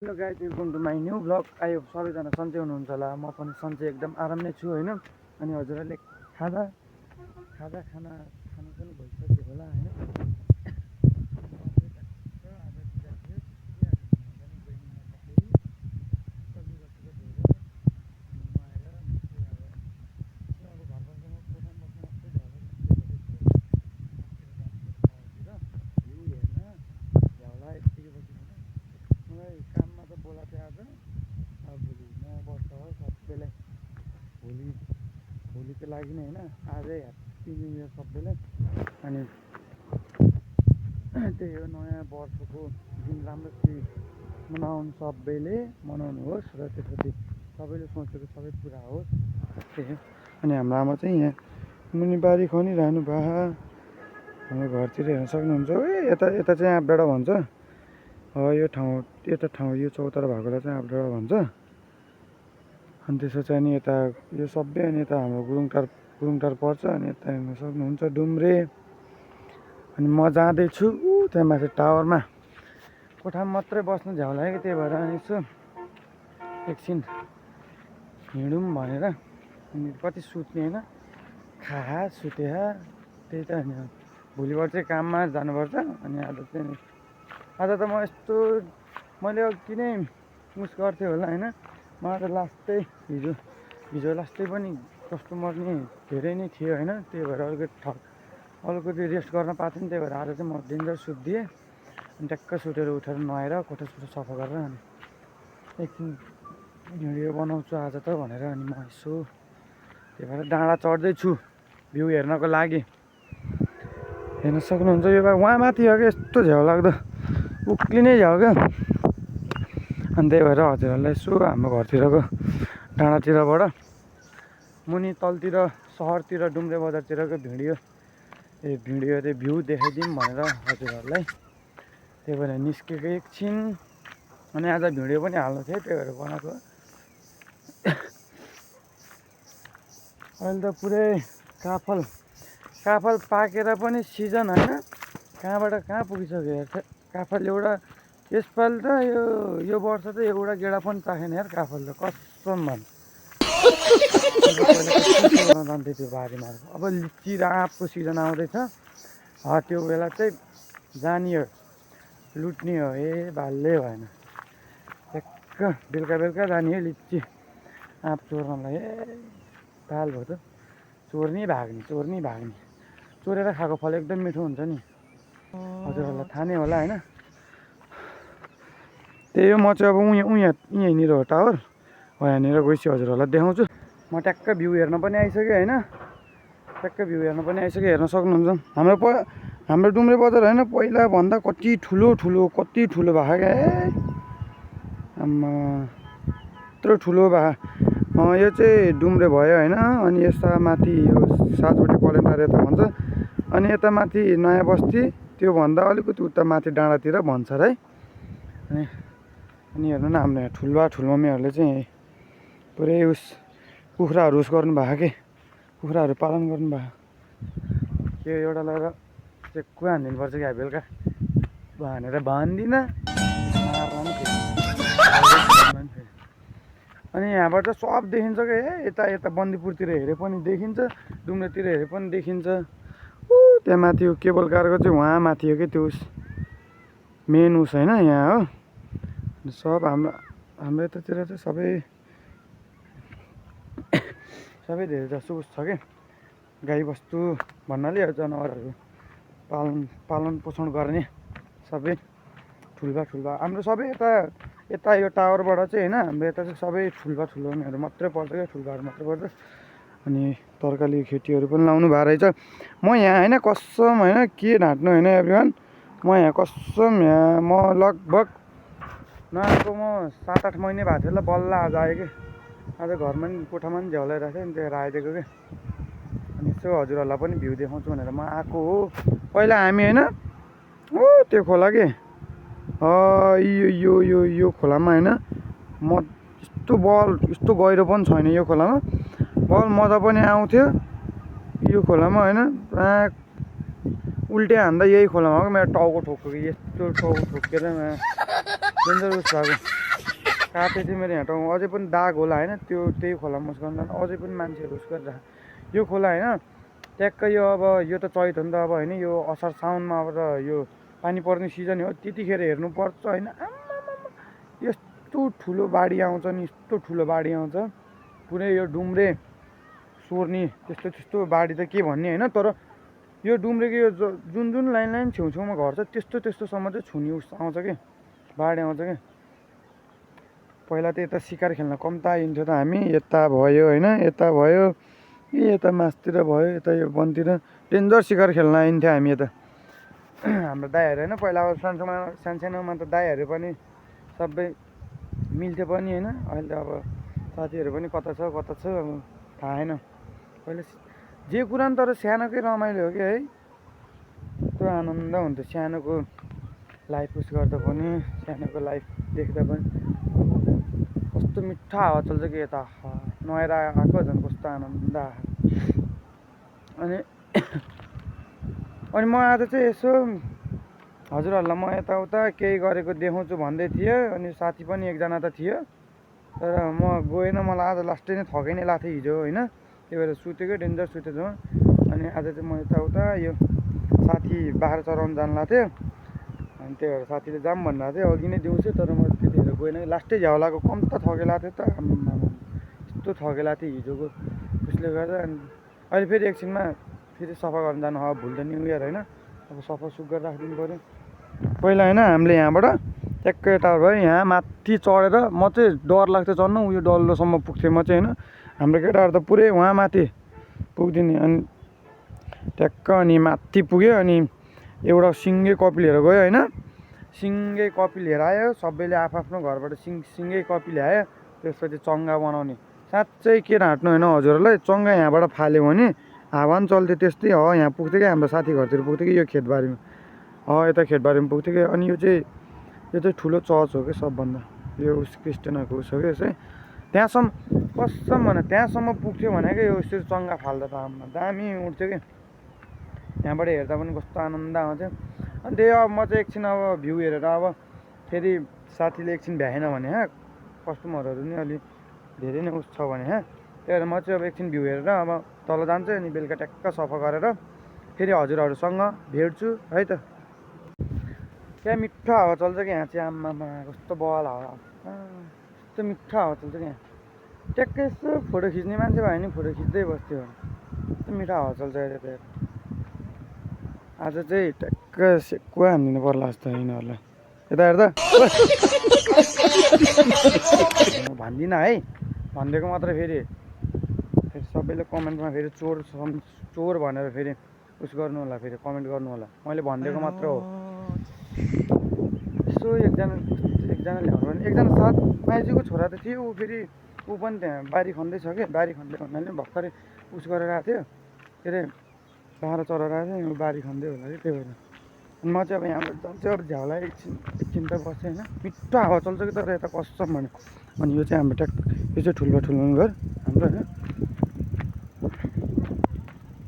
Hello guys, welcome to my new blog. आयो सबैजना सन्चै हुनुहुन्छ होला। म पनि सन्चै एकदम आराम नै छु होइन। अनि हजुरहरूले खाना खाना खानु पनि भइसक्यो होला होइन। मलाई काममा त बोलाएको थियो आज। अब भोलि नबस्छ हो सबैलाई। भोलिको लागि नै होइन, आजै ह्याप्पी न्यु इयर सबैलाई। अनि त्यही हो, नयाँ वर्षको दिन राम्रोसित मनाउनु, सबैले मनाउनुहोस् र त्यसपछि सबैले सोचेको सबै पुरा होस्। त्यही हो। अनि हाम्रो आमा चाहिँ यहाँ मुनि बारी खनिरहनु भयो। हाम्रो घरतिर हेर्न सक्नुहुन्छ। यता यता चाहिँ आँपडाँडा भन्छ। यो ठाउँ यो चौतारा भएकोलाई चाहिँ आँपडाँडा भन्छ। अनि त्यसपछि अनि यता यो सबै अनि यता हाम्रो गुरुङटार पर्छ। अनि यता हेर्न सक्नुहुन्छ डुम्रे। अनि म जाँदैछु त्यहाँ माथि टावरमा। कोठामा मात्रै बस्नु झ्याउ लाग्यो, त्यही भएर अनि यसो एकछिन हिँडौँ भनेर। अनि कति सुत्ने होइन, खा सुते त्यही त। अनि भोलिबाट चाहिँ काममा जानुपर्छ। अनि आज त म यस्तो मैले किनै उस गर्थेँ होला होइन। मलाई त लास्टै हिजो लास्टै पनि कस्टमर नि धेरै नै थियो होइन। त्यही भएर अलिकति रेस्ट गर्न पाएको थिएँ नि। त्यही भएर आज चाहिँ म डेन्जर सुत्दिएँ। अनि ट्याक्क सुतेर उठेर नुहाएर कोठा सफा गरेर अनि एकछिन भिडियो बनाउँछु आज त भनेर। अनि म यसो त्यही भएर डाँडा चढ्दैछु भ्यू हेर्नको लागि। हेर्न सक्नुहुन्छ यो उहाँ माथि हो क्या, यस्तो झ्याउ लाग्दो उक्लिने झ्याउ क्या। अनि त्यही भएर हजुरहरूलाई यसो हाम्रो घरतिरको डाँडातिरबाट मुनि तलतिर सहरतिर डुम्रे बजारतिरको भिडियो चाहिँ भ्यू देखाइदिउँ भनेर हजुरहरूलाई। त्यही भएर निस्केको एकछिन। अनि आज भिडियो पनि हाल्नु थियो, त्यही भएर बनाएको। अहिले त पुरै काफल पाकेर पनि सिजन होइन, कहाँबाट कहाँ पुगिसक्यो हेर। काफल एउटा यसपालि त यो वर्ष त एउटा गेडा पनि चाखेन यार काफल त, कसम भन्। पहिला जान्थ्यो त्यो बारीमा। अब लिची र आँपको सिजन आउँदैछ, त्यो बेला चाहिँ जाने हो, लुट्ने हो। भाल्लै भएन। ठ्याक्क बेलुका जाने हो लिची आँप चोर्नलाई। ताल भयो त, चोर्नी भाग्ने। चोरेर खाएको फल एकदम मिठो हुन्छ नि, हजुरहरूलाई थाहा नै होला होइन। त्यही हो, म चाहिँ अब यहीँनिर हो टावर हो, यहाँनिर गएपछि हजुरहरूलाई देखाउँछु। म ट्याक्क भ्यू हेर्न पनि आइसकेँ होइन। हेर्न सक्नुहुन्छ हाम्रो डुम्रे बजार होइन, पहिला भन्दा कति ठुलो भएको क्या। आम्मा यत्रो ठुलो भयो। यो चाहिँ डुम्रे भयो होइन। अनि यता माथि यो सातवटे कलेन्डर यता भन्छ। अनि यता माथि नयाँ बस्ती, त्योभन्दा अलिकति उता माथि डाँडातिर भन्छ है। अनि हेर्नु न, हाम्रो यहाँ ठुलमम्मीहरूले चाहिँ पुरै कुखुराहरू गर्नुभएको के, कुखुराहरू पालन गर्नुभएको। त्यो एउटा लगेर चेक्कु हानिदिनुपर्छ क्या बेलुका भनेर भन्दिनँ। अनि यहाँबाट सब देखिन्छ क्या। यता बन्दीपुरतिर हेरे पनि देखिन्छ, डुम्रेतिर हेरे पनि देखिन्छ। त्यहाँ माथि यो केबल कारको चाहिँ उहाँ माथि हो क्या, त्यो मेन होइन यहाँ हो। सब हाम्रो यतातिर चाहिँ सबै धेरै जसो छ क्या। गाईबस्तु भन्नाले जनावरहरू पालन पोषण गर्ने सबै ठुल्बा हाम्रो सबै यता यो टावरबाट चाहिँ होइन, हाम्रो यता चाहिँ सबै ठुल्बाहरू मात्रै पर्छ क्या, ठुल्बाहरू मात्रै पर्छ। अनि तरकारी खेतीहरू पनि लाउनु भएको रहेछ। म यहाँ होइन कसम होइन, के ढाँट्नु होइन एभ्रिवान, म यहाँ कसम यहाँ म लगभग नआएको म 7-8 महिना भएको थियो ल। बल्ल आज आयो कि, आज घरमा नि कोठामा पनि झ्याउलाइरहेको थियो नि, त्यही भएर आइदिएको क्या। अनि यसो हजुरहरूलाई पनि भ्यू देखाउँछु भनेर म आएको हो। पहिला हामी होइन त्यो खोला के यो खोलामा होइन, यस्तो गहिरो पनि छैन यो खोलामा, बल मजा पनि आउँथ्यो यो खोलामा होइन। उल्टे हान्दा यही खोलामा हो कि मेरो टाउको ठोक्यो कि, यस्तो टाउको ठोकेर डेन्जर उस भएको। काटे थियो मेरो यहाँ ठाउँ अझै पनि दाग होला होइन त्यो त्यही खोला मुस्कान जानु अझै पनि मान्छेहरू उस गरेर यो खोला होइन ट्याक्कै यो अब यो त चैत हो नि त अब होइन यो असार साउनमा अब त यो पानी पर्ने सिजन हो त्यतिखेर हेर्नुपर्छ होइन आम्मामा यस्तो ठुलो बाढी आउँछ नि यस्तो ठुलो बाढी आउँछ पुरै यो डुम्रे सोर्ने त्यस्तो त्यस्तो बाढी त के भन्ने होइन तर यो डुम्रेको यो जुन जुन लाइन लाइन छेउछेउमा घर छ त्यस्तो त्यस्तोसम्म चाहिँ छुनी उस आउँछ कि बाढी आउँछ कि पहिला त यता सिकार खेल्न कम्ता आइन्थ्यो त हामी यता भयो होइन यता भयो यता मासतिर भयो यता यो वनतिर डेन्जर सिकार खेल्न आइन्थ्यो हामी यता हाम्रो दाइहरू होइन पहिला अब सानसानोमा त दाइहरू पनि सबै मिल्थ्यो पनि होइन अहिले त अब साथीहरू पनि कता छ अब थाहा छैन पहिला जे कुरा नि तर सानोकै रमाइलो हो कि है यस्तो आनन्द हुन्थ्यो सानोको लाइफ उस गर्दा पनि सानोको लाइफ देख्दा पनि कस्तो मिठो हावा चल्छ कि यता नुहाएर आएको झन् कस्तो आनन्द अनि अनि म आज चाहिँ यसो हजुरहरूलाई म यताउता केही गरेको देखाउँछु भन्दै थिएँ अनि साथी पनि एकजना त थियो तर म गएन मलाई आज लास्टै नै थकै नै लाग्थ्यो हिजो होइन त्यही भएर सुतेको डेन्जर सुतेको अनि आज चाहिँ म यताउता यो साथी बाख्रा चराउनु जानु लाग्थ्यो अनि त्यही भएर साथीले जाऊँ भन्नुभएको थियो अघि नै दिउँछु तर म त्यतिखेर गएन लास्टै झ्याउलाको कम त थकेला थियो त यस्तो थकेला थियो हिजोको उसले गर्दा अनि अहिले फेरि एकछिनमा फेरि सफा गर्न जानु अब भुल त न्यु इयर होइन अब सफा सुग्घर राखिदिनु पऱ्यो पहिला होइन हामीले यहाँबाट ट्याक्कै टावर भयो यहाँ माथि चढेर म चाहिँ डर लाग्थ्यो चढ्नु उयो डल्लोसम्म पुग्थेँ म चाहिँ होइन हाम्रो केटाहरू त पुरै उहाँ माथि पुग्दिने अनि ट्याक्क अनि माथि पुग्यो अनि एउटा सिङ्गै कपी लिएर गयो होइन सिङ्गै कपी लिएर आयो सबैले आफ्नो घरबाट सिङ्गै कपी ल्यायो त्यसपछि चङ्गा बनाउने साँच्चै के ढाँट्नु होइन हजुरहरूलाई चङ्गा यहाँबाट फाल्यो भने हावा पनि चल्थ्यो त्यस्तै हो यहाँ पुग्थ्यो कि हाम्रो साथी घरतिर पुग्थ्यो कि यो खेतबारीमा यता खेतबारीमा पुग्थ्यो कि अनि यो चाहिँ ठुलो चर्च हो कि सबभन्दा यो उस क्रिस्चियनहरूको उस हो कि यसै त्यहाँसम्म कसम भने त्यहाँसम्म पुग्थ्यो भनेको यो यसरी चङ्गा फाल्दा त आमा दामी उठ्थ्यो कि यहाँबाट हेर्दा पनि कस्तो आनन्द आउँथ्यो अनि त्यही अब म चाहिँ एकछिन अब भ्यू हेरेर अब फेरि साथीले एकछिन भ्याएन भने कस्टमरहरू नि अलि धेरै नै उस छ भने त्यही भएर म चाहिँ अब एकछिन भ्यू हेरेर अब तल जान्छु अनि बेलुका ट्याक्क सफा गरेर फेरि हजुरहरूसँग भेट्छु है त क्या मिठो हावा चल्छ कि यहाँ चाहिँ आम्मामा कस्तो बवाल हावा कस्तो मिठो हावा चल्छ कि यहाँ ट्याक्कै यसो फोटो खिच्ने मान्छे भयो नि फोटो खिच्दै बस्थ्यो कस्तो मिठो हावा चल्छ यता आज चाहिँ ट्याक्क सेकुवा हानिदिनु पर्ला जस्तो यिनीहरूलाई यता हेर्दा भन्दिनँ है भनिदिएको मात्र फेरि सबैले कमेन्टमा फेरि चोर भनेर फेरि उस गर्नु होला फेरि कमेन्ट गर्नु होला मैले भनिदिएको मात्र हो यसो एकजना ल्याउनु भने एकजना साथ माइजूको छोरा त थियो ऊ फेरि ऊ पनि त्यहाँ बारी खन्दैछ कि बारी खन्दै भन्नाले भर्खरै उस गरेर आएको थियो के अरे बाह्र चराएर आएको थियो बारी खन्दै होला कि त्यही भएर अनि म चाहिँ अब यहाँबाट जान्छु अब झ्याउला एकछिन त बसेँ होइन मिठो हावा चल्छ कि तर यता कसम भने अनि यो चाहिँ हाम्रो ट्याक यो चाहिँ ठुलो घर हाम्रो होइन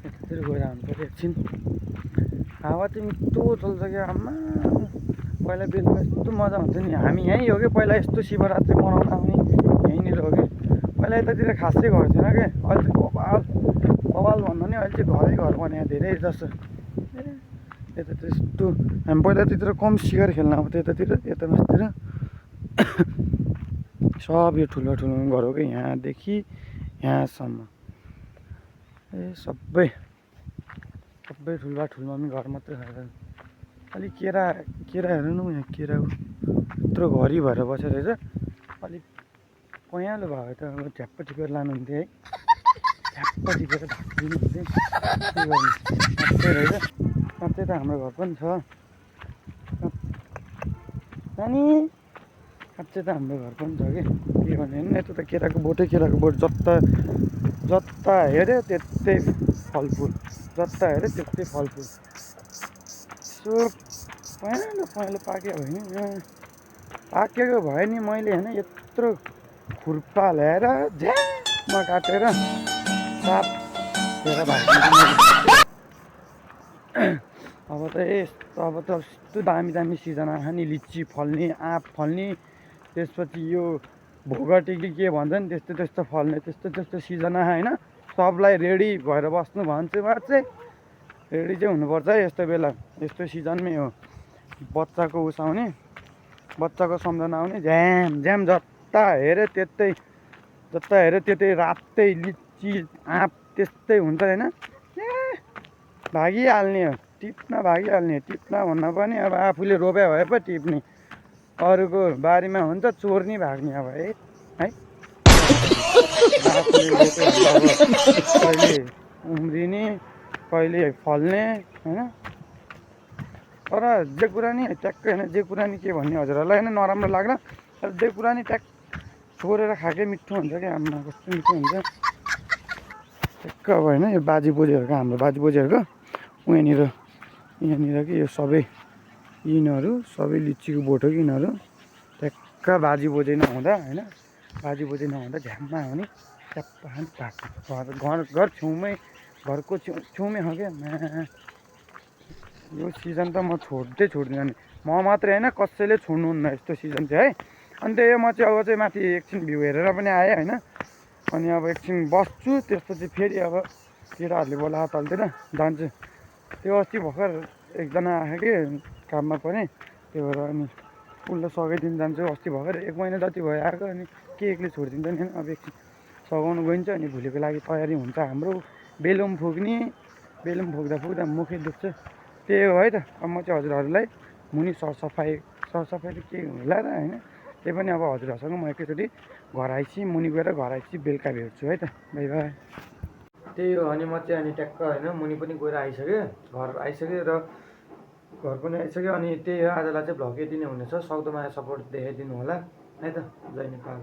यतातिर गएर हामी पऱ्यो एकछिन हावा चाहिँ मिठो चल्छ क्या आम्मा पहिला बेलुका यस्तो मजा हुन्थ्यो नि हामी यहीँ हो कि पहिला यस्तो शिवरात्रि मनाउन आउने यहीँनिर हो कि पहिला यतातिर खासै घर थिएन कि अहिले चाहिँ बवाल भन्दा नि अहिले चाहिँ घर बनायो धेरै जस्तो यता त्यस्तो हामी पहिला त्यतिर कम सिकार खेल्न आउँथ्यो यतातिर यता मासतिर सब यो ठुलो घर हो कि यहाँदेखि यहाँसम्म सबै ठुलो घर मात्रै खाएर अलिक केरा हेर्नु न यहाँ केरा यत्रो घरि भएर बसेर रहेछ अलिक पयालो भएको त अब झ्याप्प टिपेर लानुहुन्थ्यो है झ्याप्प टिपेर ढाकिदिनुहुन्थ्यो के गर्नु साँच्चै रहेछ साँच्चै त हाम्रो घर पनि छ नानी साँच्चै त हाम्रो घर पनि छ कि के गर्ने होइन यता त केराको बोट जता हेऱ्यो त्यस्तै फलफुल जता हेऱ्यो त्यस्तै फलफुल यसो पहेँलो पाक्यो भने पाकेको भयो नि मैले होइन यत्रो खुर्पा ल्याएर झ्यामा काटेर साप लिएर अब त यस्तो दामी सिजन आयो नि लिची फल्ने आँप फल्ने त्यसपछि यो भोगटी कि के भन्छ नि त्यस्तो त्यस्तो फल्ने त्यस्तो त्यस्तो सिजन आयो होइन सबलाई रेडी भएर बस्नु भन्छु म चाहिँ रेडी चाहिँ हुनुपर्छ है यस्तो बेला यस्तो सिजनमै हो बच्चाको उसाउने बच्चाको सम्झना आउने झ्याम झ्याम जता हेऱ्यो त्यतै रातै लिची आँप त्यस्तै हुन्छ होइन भागिहाल्ने हो टिप्न भागिहाल्ने टिप्न भन्दा पनि अब आफूले रोप्या भए पो टिप्ने अरूको बारीमा हुन्छ चोर्नी भाग्ने अब है आफूले रोप्यो भने अब कहिले उम्रिने कहिले फल्ने होइन तर जे कुरा नि ट्याक्कै होइन जे कुरा नि के भन्ने हजुरहरूलाई होइन नराम्रो लाग्ला तर जे कुरा नि ट्याक छोडेर खाएकै मिठो हुन्छ क्या आमा कस्तो मिठो हुन्छ ठ्याक्क अब होइन यो बाजे बोजूहरूको हाम्रो बाजे बोजूहरूको यहाँनिर कि यो सबै यिनीहरू सबै लिचीको बोट हो कि यिनीहरू ठ्याक्क बाजे बोजू नहुँदा होइन बाजे बोजू नहुँदा झ्याममा हो नि ट्याप्प भएको घर छेउमै घरको छेउमै हो क्या यो सिजन त म छोड्दिनँ नि म मात्रै होइन कसैले छोड्नुहुन्न यस्तो सिजन चाहिँ है अनि त्यही म चाहिँ अब चाहिँ माथि एकछिन भ्यू हेरेर पनि आएँ होइन अनि अब एकछिन बस्छु त्यसपछि फेरि अब केटाहरूले बोलाएको तलतिर जान्छु त्यो अस्ति भर्खर एकजना आयो कि काममा पनि त्यो भएर अनि उसलाई सघाइदिनु जान्छु अस्ति भर्खर 1 महिना जति भयो आएको अनि के एक्लै छोडिदिन्छ नि अब एकछिन सघाउनु गइन्छ अनि भोलिको लागि तयारी हुन्छ हाम्रो बेलुम फुक्ने बेलुम फुक्दा मुखै दुख्छ त्यही हो है त अब म चाहिँ हजुरहरूलाई मुनि सरसफाइ त के होला र होइन त्यही पनि अब हजुरहरूसँग म एकैचोटि घर आइसी मुनि गएर घर आइसी बेलुका भेट्छु है त बाई बाई त्यही हो अनि म चाहिँ अनि ट्याक्क होइन मुनि पनि गएर आइसकेँ घर आइसकेँ र घर पनि आइसक्यो अनि त्यही हो आजलाई चाहिँ भ्लग यति नै हुनेछ सक्दो माया सपोर्ट देखाइदिनु होला है त जय नेपाल।